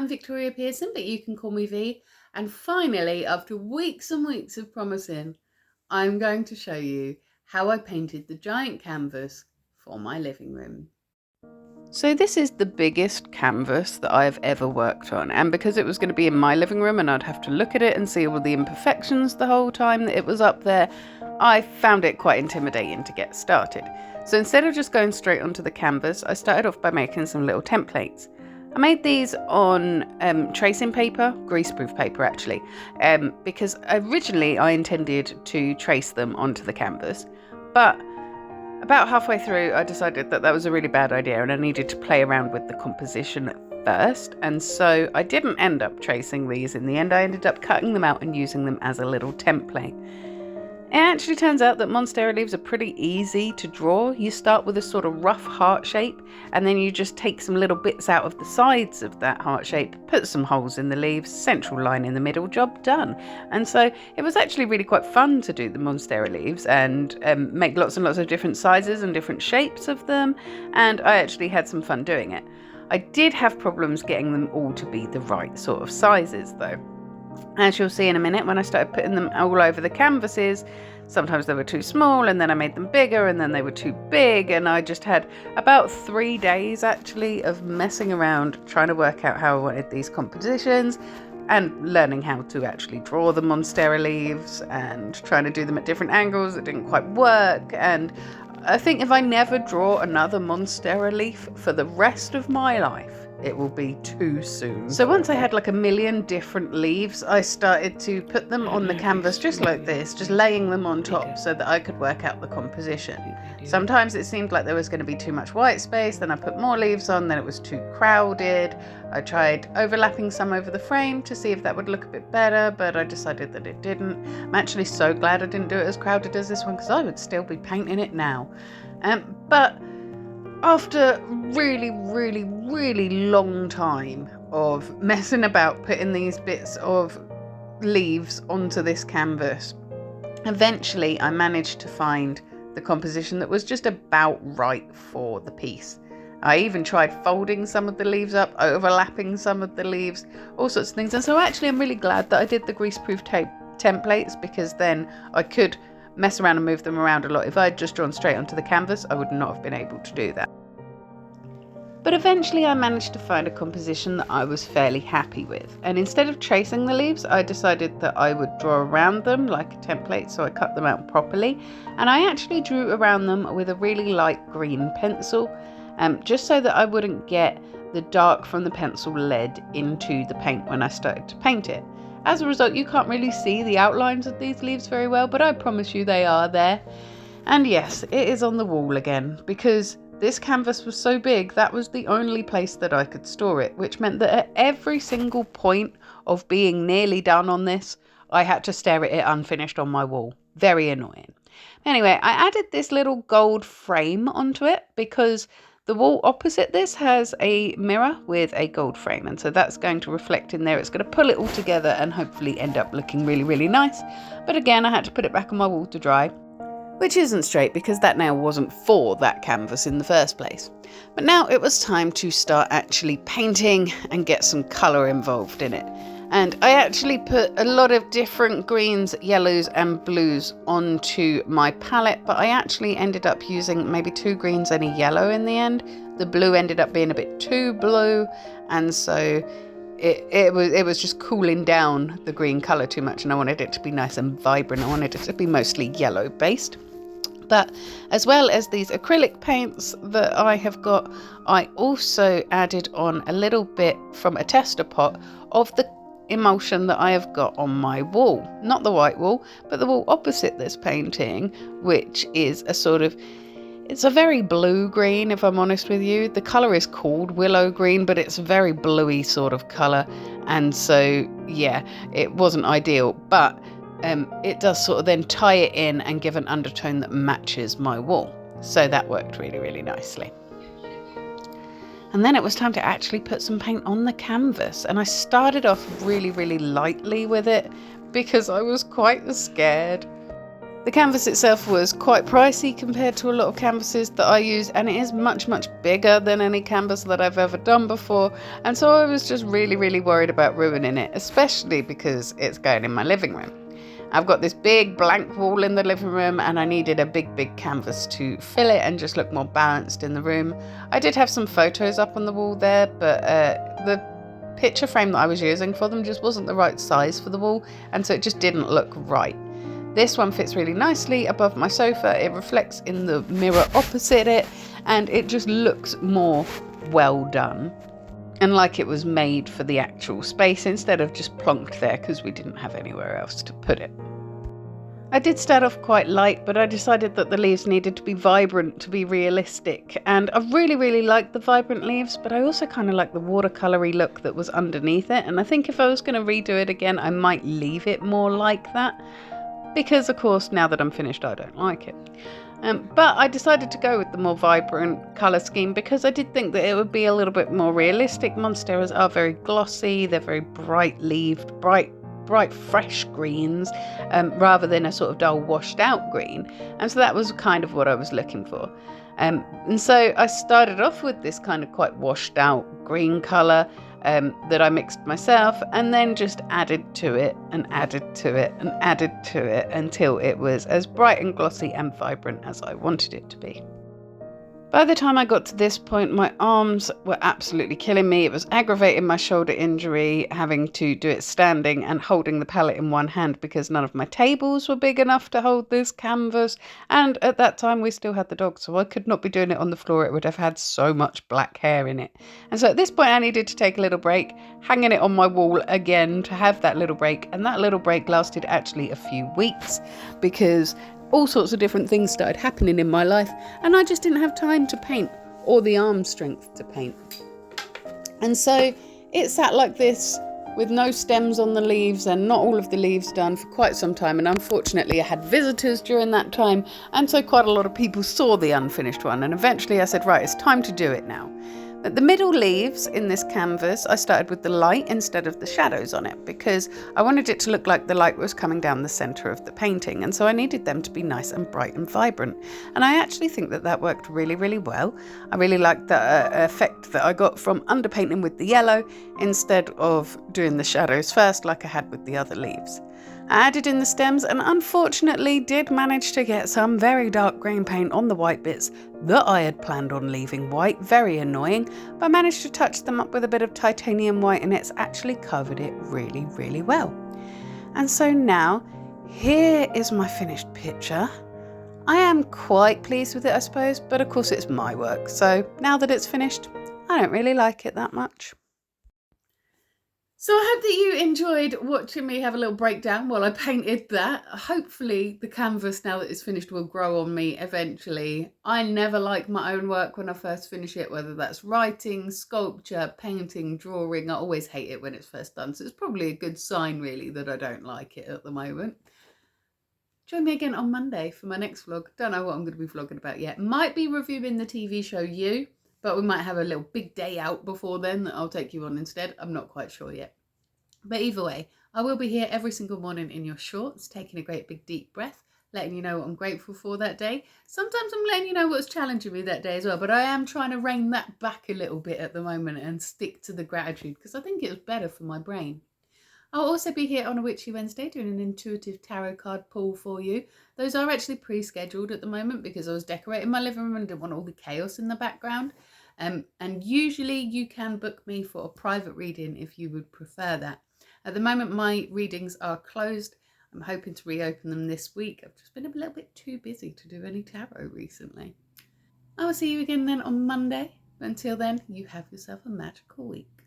I'm Victoria Pearson, but you can call me V. And finally, after weeks and weeks of promising, I'm going to show you how I painted the giant canvas for my living room. So this is the biggest canvas that I've ever worked on, and because it was going to be in my living room and I'd have to look at it and see all the imperfections the whole time that it was up there, I found it quite intimidating to get started. So instead of just going straight onto the canvas, I started off by making some little templates. I made these on tracing paper, greaseproof paper actually, because originally I intended to trace them onto the canvas, but about halfway through I decided that was a really bad idea and I needed to play around with the composition first, and so I didn't end up tracing these in the end. I ended up cutting them out and using them as a little template. It actually turns out that Monstera leaves are pretty easy to draw. You start with a sort of rough heart shape, and then you just take some little bits out of the sides of that heart shape, put some holes in the leaves, central line in the middle, job done. And so it was actually really quite fun to do the Monstera leaves and make lots and lots of different sizes and different shapes of them, and I actually had some fun doing it. I did have problems getting them all to be the right sort of sizes though. As you'll see in a minute, when I started putting them all over the canvases, sometimes they were too small and then I made them bigger and then they were too big, and I just had about 3 days actually of messing around trying to work out how I wanted these compositions and learning how to actually draw the Monstera leaves and trying to do them at different angles. It didn't quite work, and I think if I never draw another Monstera leaf for the rest of my life, it will be too soon. So once I had like a million different leaves, I started to put them on the canvas just like this, just laying them on top so that I could work out the composition. Sometimes it seemed like there was going to be too much white space, then I put more leaves on, then it was too crowded. I tried overlapping some over the frame to see if that would look a bit better, but I decided that it didn't. I'm actually so glad I didn't do it as crowded as this one, because I would still be painting it now. But after really long time of messing about putting these bits of leaves onto this canvas, eventually I managed to find the composition that was just about right for the piece. I even tried folding some of the leaves up, overlapping some of the leaves, all sorts of things. And so actually I'm really glad that I did the greaseproof tape templates, because then I could mess around and move them around a lot. If I had just drawn straight onto the canvas, I would not have been able to do that. But eventually I managed to find a composition that I was fairly happy with, and instead of tracing the leaves, I decided that I would draw around them like a template, so I cut them out properly, and I actually drew around them with a really light green pencil, just so that I wouldn't get the dark from the pencil lead into the paint when I started to paint it. As a result, you can't really see the outlines of these leaves very well, but I promise you they are there. And yes, it is on the wall again, because this canvas was so big that was the only place that I could store it, which meant that at every single point of being nearly done on this, I had to stare at it unfinished on my wall. Very annoying. Anyway, I added this little gold frame onto it because the wall opposite this has a mirror with a gold frame, and so that's going to reflect in there. It's going to pull it all together and hopefully end up looking really nice. But again, I had to put it back on my wall to dry, which isn't straight because that nail wasn't for that canvas in the first place. But now it was time to start actually painting and get some colour involved in it. And I actually put a lot of different greens, yellows and blues onto my palette, but I actually ended up using maybe 2 greens and a yellow in the end. The blue ended up being a bit too blue, and so it was just cooling down the green colour too much, and I wanted it to be nice and vibrant. I wanted it to be mostly yellow based. But as well as these acrylic paints that I have got, I also added on a little bit from a tester pot of the emulsion that I have got on my wall. Not the white wall, but the wall opposite this painting, which is a sort of, it's a very blue green, if I'm honest with you. The colour is called willow green, but it's a very bluey sort of colour, and so yeah, it wasn't ideal, but it does sort of then tie it in and give an undertone that matches my wall. So that worked really nicely. And then it was time to actually put some paint on the canvas, and I started off really lightly with it because I was quite scared. The canvas itself was quite pricey compared to a lot of canvases that I use, and it is much, much bigger than any canvas that I've ever done before, and so I was just really, really worried about ruining it, especially because it's going in my living room. I've got this big blank wall in the living room, and I needed a big canvas to fill it and just look more balanced in the room. I did have some photos up on the wall there, but the picture frame that I was using for them just wasn't the right size for the wall, and so it just didn't look right. This one fits really nicely above my sofa. It reflects in the mirror opposite it, and it just looks more well done and like it was made for the actual space instead of just plonked there because we didn't have anywhere else to put it. I did start off quite light, but I decided that the leaves needed to be vibrant to be realistic, and I really liked the vibrant leaves, but I also kind of like the watercolory look that was underneath it, and I think if I was going to redo it again I might leave it more like that. Because, of course, now that I'm finished, I don't like it. But I decided to go with the more vibrant colour scheme because I did think that it would be a little bit more realistic. Monsteras are very glossy, they're very bright-leaved, bright fresh greens, rather than a sort of dull washed out green. And so that was kind of what I was looking for. And so I started off with this kind of quite washed out green colour, that I mixed myself, and then just added to it and added to it and added to it until it was as bright and glossy and vibrant as I wanted it to be. By the time I got to this point, my arms were absolutely killing me. It was aggravating my shoulder injury, having to do it standing and holding the palette in one hand because none of my tables were big enough to hold this canvas. And at that time, we still had the dog, so I could not be doing it on the floor. It would have had so much black hair in it. And so at this point, I needed to take a little break, hanging it on my wall again to have that little break. And that little break lasted actually a few weeks because all sorts of different things started happening in my life, and I just didn't have time to paint or the arm strength to paint. And so it sat like this with no stems on the leaves and not all of the leaves done for quite some time. And unfortunately I had visitors during that time, and so quite a lot of people saw the unfinished one, and eventually I said, right, it's time to do it now. At the middle leaves in this canvas, I started with the light instead of the shadows on it because I wanted it to look like the light was coming down the centre of the painting, and so I needed them to be nice and bright and vibrant. And I actually think that that worked really well. I really liked the effect that I got from underpainting with the yellow instead of doing the shadows first like I had with the other leaves. I added in the stems and unfortunately did manage to get some very dark green paint on the white bits that I had planned on leaving white. Very annoying, but I managed to touch them up with a bit of titanium white and it's actually covered it really well. And so now, here is my finished picture. I am quite pleased with it, I suppose, but of course it's my work, so now that it's finished, I don't really like it that much. So I hope that you enjoyed watching me have a little breakdown while I painted that. Hopefully the canvas, now that it's finished, will grow on me eventually. I never like my own work when I first finish it, whether that's writing, sculpture, painting, drawing. I always hate it when it's first done. So it's probably a good sign really that I don't like it at the moment. Join me again on Monday for my next vlog. Don't know what I'm going to be vlogging about yet. Might be reviewing the TV show You, but we might have a little big day out before then that I'll take you on instead. I'm not quite sure yet. But either way, I will be here every single morning in your shorts, taking a great big deep breath, letting you know what I'm grateful for that day. Sometimes I'm letting you know what's challenging me that day as well, but I am trying to rein that back a little bit at the moment and stick to the gratitude because I think it's better for my brain. I'll also be here on a Witchy Wednesday doing an intuitive tarot card pull for you. Those are actually pre-scheduled at the moment because I was decorating my living room and didn't want all the chaos in the background. And usually you can book me for a private reading if you would prefer that. At the moment, my readings are closed. I'm hoping to reopen them this week. I've just been a little bit too busy to do any tarot recently. I will see you again then on Monday. Until then, you have yourself a magical week.